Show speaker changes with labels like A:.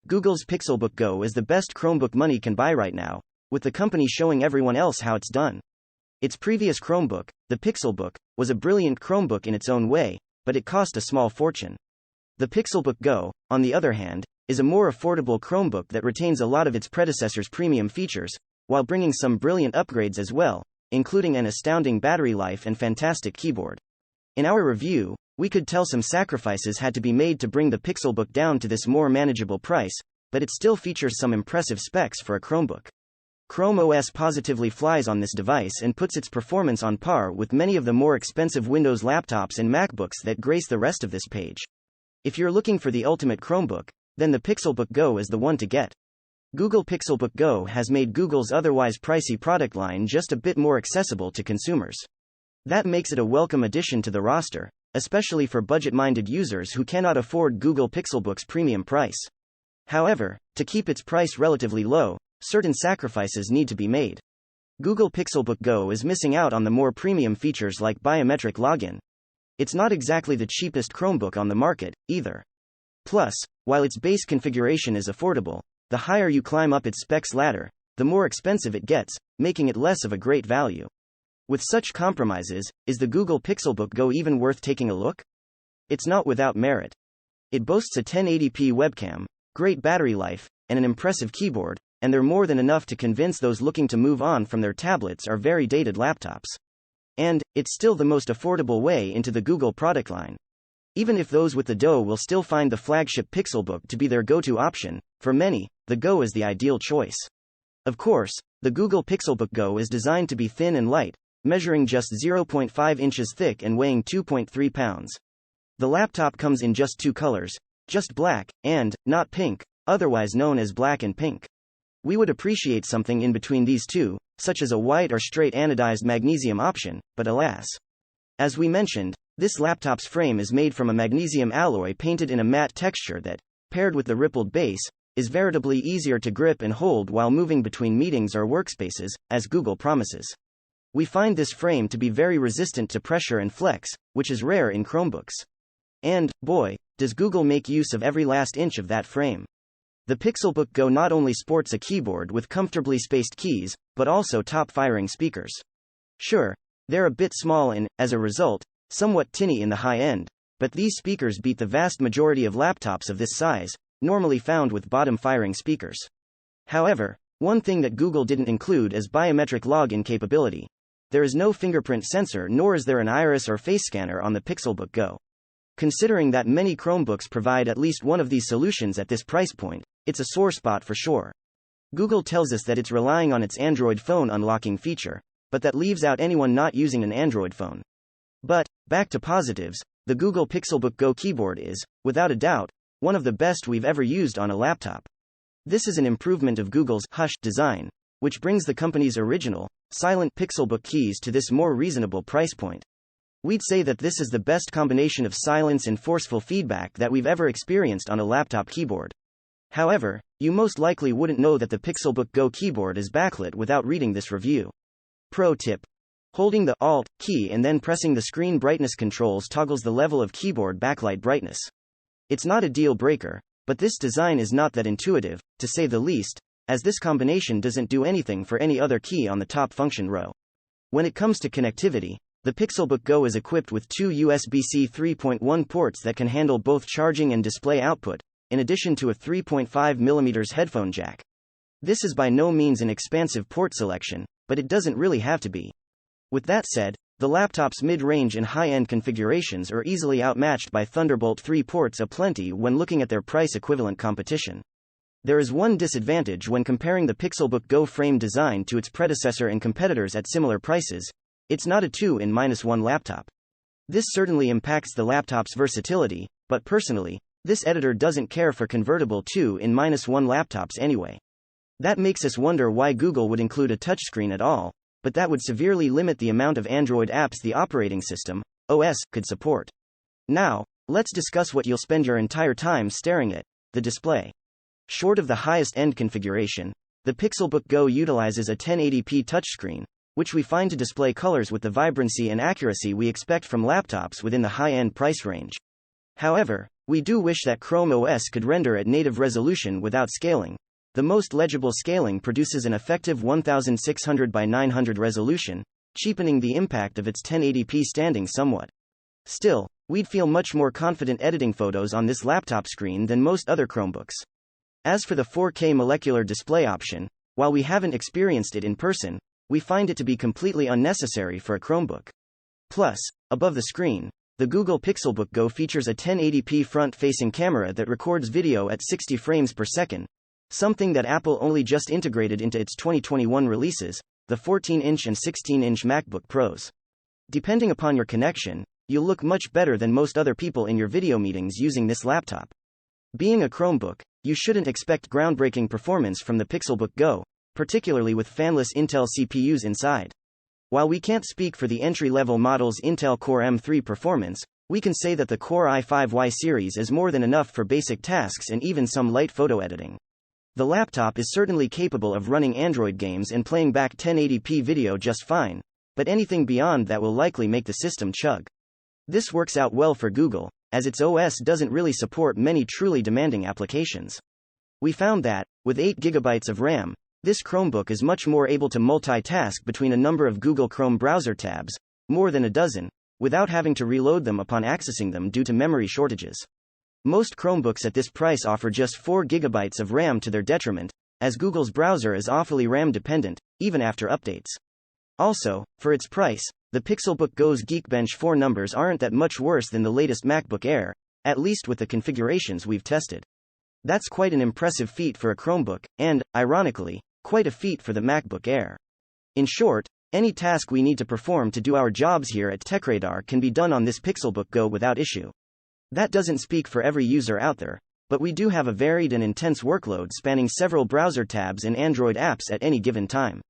A: Google's Pixelbook Go is the best Chromebook money can buy right now, with the company showing everyone else how it's done. Its previous Chromebook, the Pixelbook, was a brilliant Chromebook in its own way, but it cost a small fortune. The Pixelbook Go, on the other hand, is a more affordable Chromebook that retains a lot of its predecessor's premium features, while bringing some brilliant upgrades as well, including an astounding battery life and fantastic keyboard. In our review, we could tell some sacrifices had to be made to bring the Pixelbook down to this more manageable price, but it still features some impressive specs for a Chromebook. Chrome OS positively flies on this device and puts its performance on par with many of the more expensive Windows laptops and MacBooks that grace the rest of this page. If you're looking for the ultimate Chromebook, then the Pixelbook Go is the one to get. Google Pixelbook Go has made Google's otherwise pricey product line just a bit more accessible to consumers. That makes it a welcome addition to the roster, especially for budget-minded users who cannot afford Google Pixelbook's premium price. However, to keep its price relatively low, certain sacrifices need to be made. Google Pixelbook Go is missing out on the more premium features like biometric login. It's not exactly the cheapest Chromebook on the market, either. Plus, while its base configuration is affordable, the higher you climb up its specs ladder, the more expensive it gets, making it less of a great value. With such compromises, is the Google Pixelbook Go even worth taking a look? It's not without merit. It boasts a 1080p webcam, great battery life, and an impressive keyboard, and they're more than enough to convince those looking to move on from their tablets or very dated laptops. And it's still the most affordable way into the Google product line. Even if those with the dough will still find the flagship Pixelbook to be their go-to option, for many, the Go is the ideal choice. Of course, the Google Pixelbook Go is designed to be thin and light, measuring just 0.5 inches thick and weighing 2.3 pounds. The laptop comes in just two colors, just black, and, not pink, otherwise known as black and pink. We would appreciate something in between these two, such as a white or straight anodized magnesium option, but alas. As we mentioned, this laptop's frame is made from a magnesium alloy painted in a matte texture that, paired with the rippled base, is veritably easier to grip and hold while moving between meetings or workspaces, as Google promises. We find this frame to be very resistant to pressure and flex, which is rare in Chromebooks. And, boy, does Google make use of every last inch of that frame. The Pixelbook Go not only sports a keyboard with comfortably spaced keys, but also top-firing speakers. Sure, they're a bit small and, as a result, somewhat tinny in the high end, but these speakers beat the vast majority of laptops of this size, normally found with bottom-firing speakers. However, one thing that Google didn't include is biometric login capability. There is no fingerprint sensor nor is there an iris or face scanner on the Pixelbook Go. Considering that many Chromebooks provide at least one of these solutions at this price point, it's a sore spot for sure. Google tells us that it's relying on its Android phone unlocking feature, but that leaves out anyone not using an Android phone. But, back to positives, the Google Pixelbook Go keyboard is, without a doubt, one of the best we've ever used on a laptop. This is an improvement of Google's Hush design, which brings the company's original, silent Pixelbook keys to this more reasonable price point. We'd say that this is the best combination of silence and forceful feedback that we've ever experienced on a laptop keyboard. However, you most likely wouldn't know that the Pixelbook Go keyboard is backlit without reading this review. Pro tip. Holding the Alt key and then pressing the screen brightness controls toggles the level of keyboard backlight brightness. It's not a deal breaker, but this design is not that intuitive, to say the least, as this combination doesn't do anything for any other key on the top function row. When it comes to connectivity, the Pixelbook Go is equipped with two USB-C 3.1 ports that can handle both charging and display output, in addition to a 3.5mm headphone jack. This is by no means an expansive port selection, but it doesn't really have to be. With that said, the laptop's mid-range and high-end configurations are easily outmatched by Thunderbolt 3 ports aplenty when looking at their price-equivalent competition. There is one disadvantage when comparing the Pixelbook Go frame design to its predecessor and competitors at similar prices: it's not a 2-in-1 laptop. This certainly impacts the laptop's versatility, but personally, this editor doesn't care for convertible 2-in-1 laptops anyway. That makes us wonder why Google would include a touchscreen at all, but that would severely limit the amount of Android apps the operating system, OS, could support. Now, let's discuss what you'll spend your entire time staring at: the display. Short of the highest-end configuration, the Pixelbook Go utilizes a 1080p touchscreen, which we find to display colors with the vibrancy and accuracy we expect from laptops within the high-end price range. However, We do wish that Chrome OS could render at native resolution without scaling. The most legible scaling produces an effective 1600 by 900 resolution, cheapening the impact of its 1080p standing somewhat. Still, we'd feel much more confident editing photos on this laptop screen than most other Chromebooks. As for the 4K molecular display option, while we haven't experienced it in person, we find it to be completely unnecessary for a Chromebook. Plus, above the screen, the Google Pixelbook Go features a 1080p front-facing camera that records video at 60 frames per second, something that Apple only just integrated into its 2021 releases, the 14-inch and 16-inch MacBook Pros. Depending upon your connection, you'll look much better than most other people in your video meetings using this laptop. Being a Chromebook, you shouldn't expect groundbreaking performance from the Pixelbook Go, particularly with fanless Intel CPUs inside. While we can't speak for the entry-level model's Intel Core M3 performance, we can say that the Core i5Y series is more than enough for basic tasks and even some light photo editing. The laptop is certainly capable of running Android games and playing back 1080p video just fine, but anything beyond that will likely make the system chug. This works out well for Google, as its OS doesn't really support many truly demanding applications. We found that, with 8GB of RAM, this Chromebook is much more able to multitask between a number of Google Chrome browser tabs, more than a dozen, without having to reload them upon accessing them due to memory shortages. Most Chromebooks at this price offer just 4GB of RAM to their detriment, as Google's browser is awfully RAM dependent, even after updates. Also, for its price, the Pixelbook Go's Geekbench 4 numbers aren't that much worse than the latest MacBook Air, at least with the configurations we've tested. That's quite an impressive feat for a Chromebook, and, ironically, quite a feat for the MacBook Air. In short, any task we need to perform to do our jobs here at TechRadar can be done on this Pixelbook Go without issue. That doesn't speak for every user out there, but we do have a varied and intense workload spanning several browser tabs and Android apps at any given time.